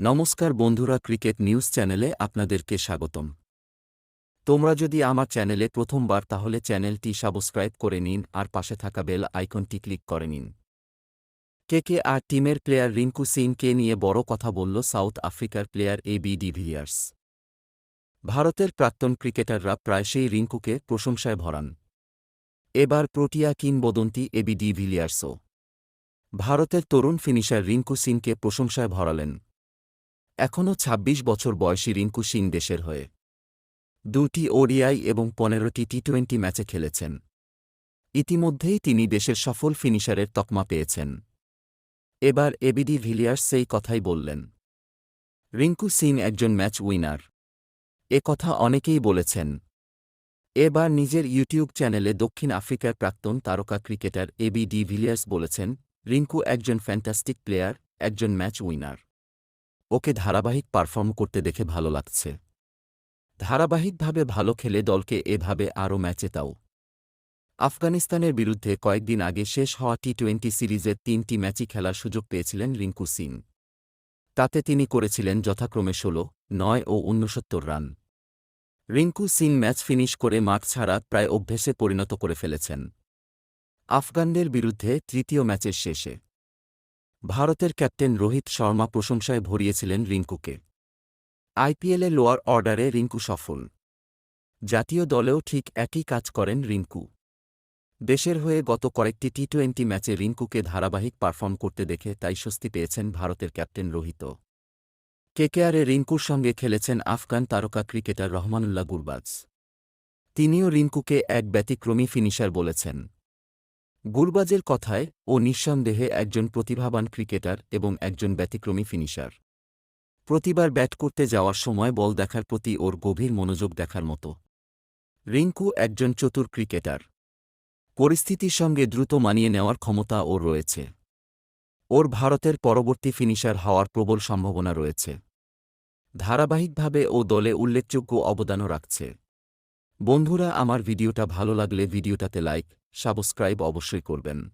নমস্কার বন্ধুরা, cricket news চ্যানেলে আপনাদেরকে স্বাগতম। তোমরা যদি আমার চ্যানেলে প্রথমবার তাহলে চ্যানেলটি সাবস্ক্রাইব করে নিন আর পাশে থাকা বেল আইকনটি ক্লিক করে নিন। কেকেআর টিমের প্লেয়ার রিঙ্কু সিংকে নিয়ে বড় কথা বলল সাউথ আফ্রিকার প্লেয়ার এবি ডিভিলিয়ার্স। ভারতের প্রাক্তন ক্রিকেটাররা প্রায়শই রিঙ্কুকে প্রশংসায় ভরান। এবার প্রোটিয়া কিংবদন্তি এবি ডিভিলিয়ার্সও ভারতের তরুণ ফিনিশার রিঙ্কু সিংকে প্রশংসায় ভরালেন। এখনও ২৬ বছর বয়সী রিঙ্কু সিং দেশের হয়ে ২টি ওডিআই এবং ১৫টি টি-২০ ম্যাচে খেলেছেন। ইতিমধ্যেই তিনি দেশের সফল ফিনিশারের তকমা পেয়েছেন। এবার এবি ডিভিলিয়ার্স সেই কথাই বললেন। রিঙ্কু সিং একজন ম্যাচ উইনার, এ কথা অনেকেই বলেছেন। এবার নিজের ইউটিউব চ্যানেলে দক্ষিণ আফ্রিকার প্রাক্তন তারকা ক্রিকেটার এবি ডিভিলিয়ার্স বলেছেন, রিঙ্কু একজন ফ্যান্টাস্টিক প্লেয়ার, একজন ম্যাচ উইনার। ওকে ধারাবাহিক পারফর্ম করতে দেখে ভালো লাগছে। ধারাবাহিকভাবে ভালো খেলে দলকে এভাবে আরও ম্যাচ জেতাও। আফগানিস্তানের বিরুদ্ধে কয়েকদিন আগে শেষ হওয়া টি-২০ সিরিজের ৩টি ম্যাচই খেলার সুযোগ পেয়েছিলেন রিঙ্কু সিং। তাতে তিনি করেছিলেন যথাক্রমে ১৬, ৯ ও ৬৯ run. Rinku Singh match finish করে মাঠ ছাড়া প্রায় অভ্যেসে পরিণত করে ফেলেছেন। আফগানদের বিরুদ্ধে তৃতীয় ম্যাচের শেষে ভারতের ক্যাপ্টেন রোহিত শর্মা প্রশংসায় ভরিয়েছিলেন রিঙ্কুকে। আইপিএলে লোয়ার অর্ডারে রিঙ্কু সফল। জাতীয় দলেও ঠিক একই কাজ করেন রিঙ্কু। দেশের হয়ে গত কয়েকটি টি-২০ ম্যাচে রিঙ্কুকে ধারাবাহিক পারফর্ম করতে দেখে তাই স্বস্তি পেয়েছেন ভারতের ক্যাপ্টেন রোহিত। কেকেআরে রিঙ্কুর সঙ্গে খেলেছেন আফগান তারকা ক্রিকেটার রহমানুল্লাহ গুরবাজ। তিনিও রিঙ্কুকে এক ব্যতিক্রমী ফিনিশার বলেছেন। গুরবাজের কথায়, ও নিঃসন্দেহে একজন প্রতিভাবান ক্রিকেটার এবং একজন ব্যতিক্রমী ফিনিশার। প্রতিবার ব্যাট করতে যাওয়ার সময় বল দেখার প্রতি ওর গভীর মনোযোগ দেখার মতো। রিঙ্কু একজন চতুর ক্রিকেটার। পরিস্থিতির সঙ্গে দ্রুত মানিয়ে নেওয়ার ক্ষমতা ওর রয়েছে। ওর ভারতের পরবর্তী ফিনিশার হওয়ার প্রবল সম্ভাবনা রয়েছে। ধারাবাহিকভাবে ও দলে উল্লেখযোগ্য অবদানও রাখছে। বন্ধুরা, আমার ভিডিওটা ভালো লাগলে ভিডিওটাতে লাইক, সাবস্ক্রাইব অবশ্যই করবেন।